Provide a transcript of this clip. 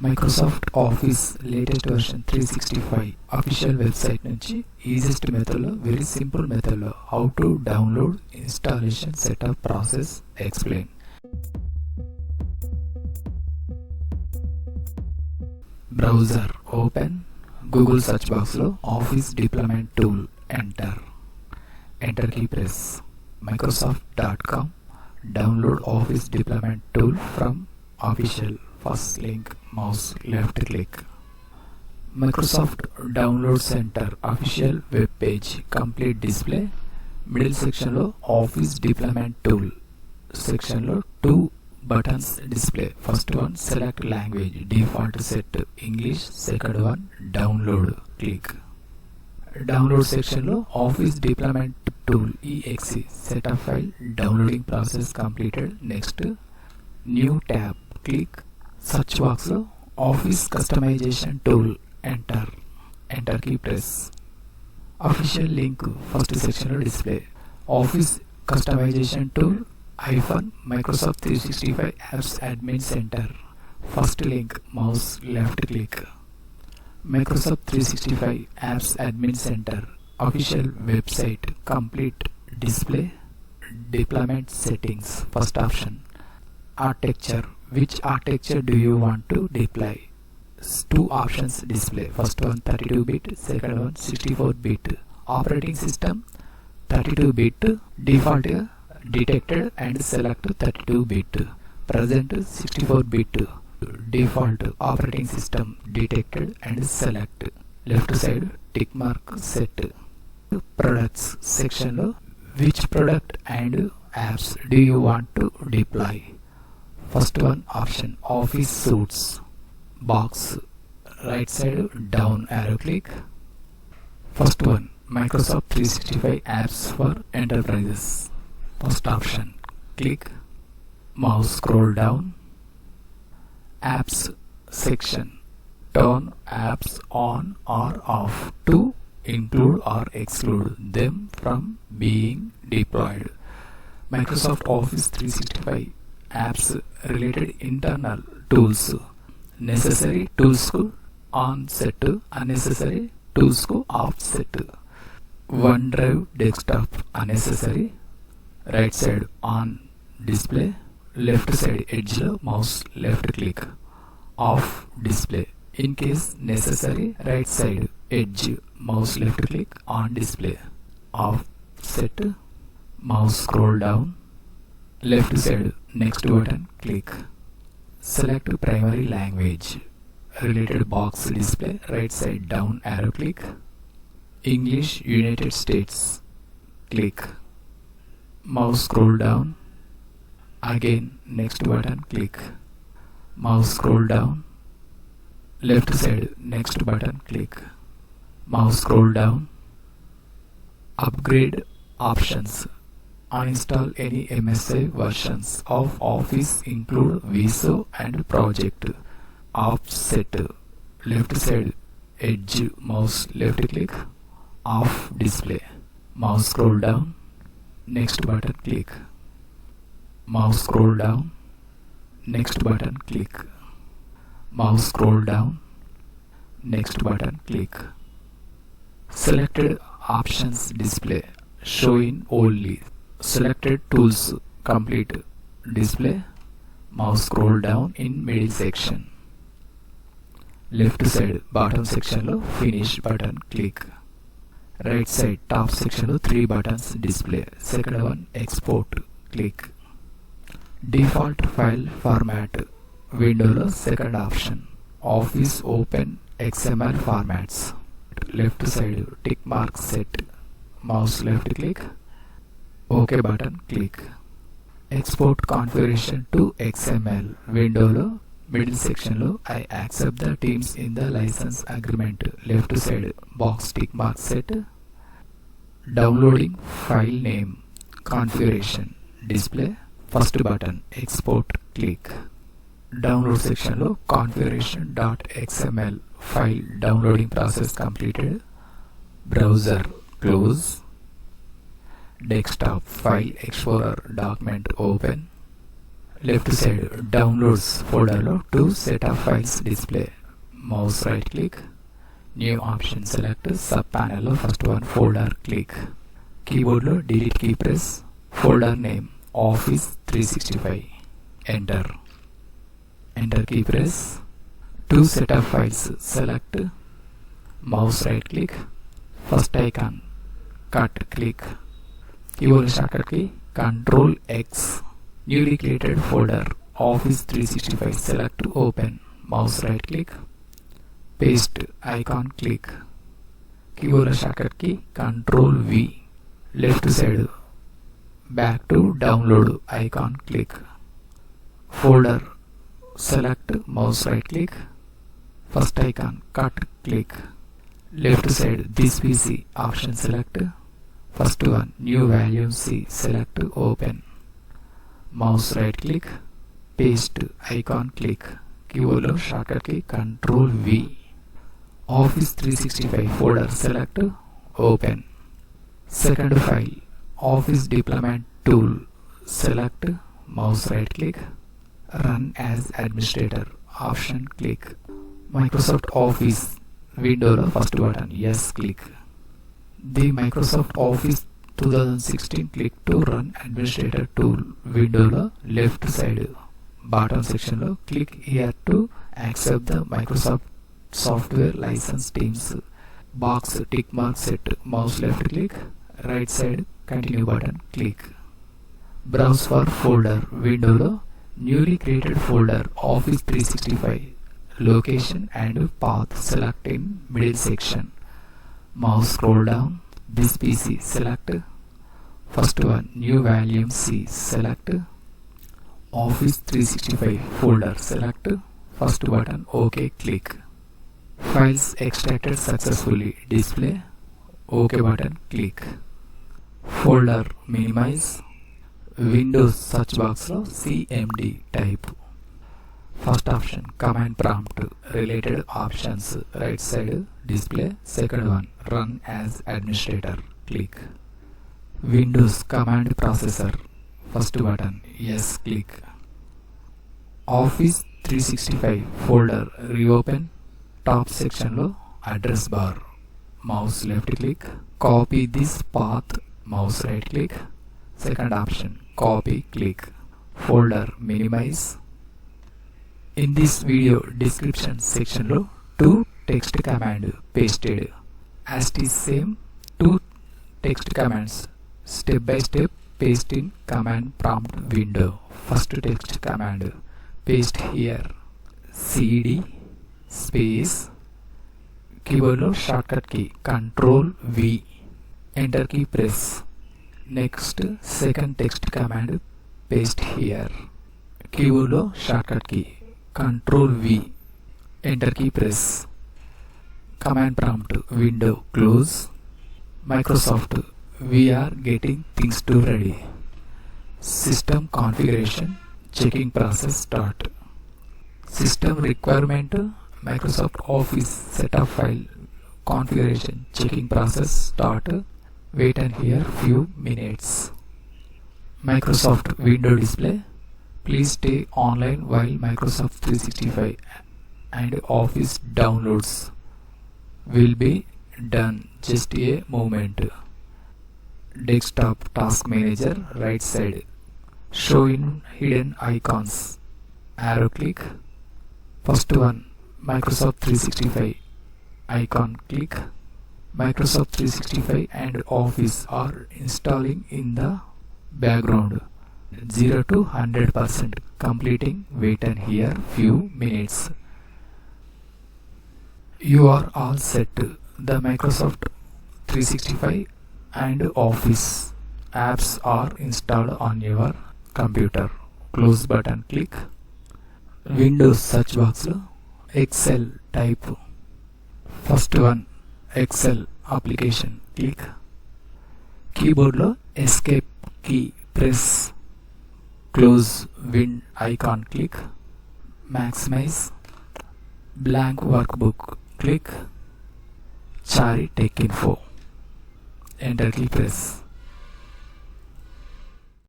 Microsoft Office latest version 365 official website నుంచి easiest మెథడ్లో very simple మెథడ్లో how to download installation setup process explain. Browser open, Google search బాక్స్లో Office deployment tool enter key press. microsoft.com download office deployment tool from official. First link, mouse left click. Microsoft Download Center official web page complete display. Middle section lo office deployment tool section lo two buttons display. First one select language, default set English. Second one download, click. Download section lo office deployment tool exe setup file downloading process completed. Next new tab, click. Search box lo office customization tool enter key press. Official link first section lo display. Office customization tool Microsoft 365 apps admin center. First link, mouse left click. Microsoft 365 apps admin center official website complete display. Deployment settings, first option architecture, which architecture do you want to deploy? Two options display. First one 32-bit, second one 64-bit. Operating system 32-bit default detected and select 32-bit. Present 64-bit default operating system detected and select. Left side tick mark set. Products section lo which product and apps do you want to deploy? First one option office suites, box right side down arrow click. First one Microsoft 365 apps for enterprises. First option click, mouse scroll down. Apps section, turn apps on or off to include or exclude them from being deployed. Microsoft Office 365 apps related internal tools. Necessary tools ku on set, unnecessary tools ku off set. OneDrive desktop unnecessary. Right side on display. Left side edge lo mouse left click. Off display. In case necessary, right side edge mouse left click on display. Off set, mouse scroll down. Left side next button click. Select primary language. Related box display. Right side down arrow click. English United States click. Mouse scroll down. Again next button click. Mouse scroll down. Left side next button click. Mouse scroll down. Upgrade options. Uninstall any MSI versions of Office include Viso and Project. Offset. Left side edge mouse left click. Off display. Mouse scroll down. Next button click. Mouse scroll down. Next button click. Mouse scroll down. Next button click. Selected options display. Showing only. Selected tools complete display. Mouse scroll down in middle section. Left side bottom section lo finish button click. Right side top section lo 3 buttons display. Second one export click. Default file format window lo second option Office Open XML formats. Left side tick mark set. Mouse left click. OK button click. Export configuration to XML window lo middle section lo I accept the terms in the license agreement. Left side box tick mark set. Downloading file name configuration display. First button export click. Download section lo configuration.xml file downloading process completed. Browser close. Desktop file explorer document open. left side downloads folder lo 2 set of files display. Mouse right click, new option select, sub panel lo first one folder click. Keyboard lo delete key press, folder name Office 365, enter. Enter key press, 2 set of files select, mouse right click, first icon cut click. Keyboard shortcut key Control X, newly created folder Office 365 select to open. Mouse right click, paste icon click. Keyboard shortcut key Control V, left side back to download icon click. Folder select, mouse right click, first icon cut click. Left side this PC option select, first one new volume C select open. Mouse right click, paste icon click. Keyboard lo shortcut key Control V. Office 365 folder select open. Second file Office deployment tool select, mouse right click, run as administrator option click. Microsoft Office window lo first button yes click. The Microsoft Office 2016 click to run administrator tool window lo left side bottom section lo click here to accept the Microsoft software license terms. Box tick mark set, mouse left click, right side continue button click. Browse for folder window lo newly created folder Office 365 location and path select in middle section. Mouse scroll down, this PC select, first one new volume C select, Office 365 folder select, first button OK click. Files extracted successfully display, OK button click. Folder minimize, Windows search box lo CMD type. First option command prompt related options right side display. Second one run as administrator click. Windows command processor first button yes click. Office 365 folder reopen, top section lo address bar, mouse left click, copy this path, mouse right click. Second option copy click. Folder minimize. In this video description section lo 2 text command pasted. As it is same 2 text commands step by step paste in command prompt window. First text command paste here cd space, keyboard lo shortcut key Control V, enter key press. Next second text command paste here, keyboard lo shortcut key Control V, enter key press. Command prompt window close. Microsoft, we are getting things to ready. System configuration checking process start. System requirement Microsoft Office setup file configuration checking process start. Wait and hear few minutes. Microsoft window display. Please stay online while Microsoft 365 and Office downloads will be done. Just a moment. Desktop task manager right side. Show in hidden icons. Arrow click. First one Microsoft 365 icon click. Microsoft 365 and Office are installing in the background. 0 to 100% completing. Wait and hear few minutes. You are all set. The Microsoft 365 and Office apps are installed on your computer. Close button click. Windows search box lo Excel type. First one Excel application click. Keyboard lo escape key press. Close Win icon click. Maximize. Blank workbook click. Chari Tech Info. Enter key press.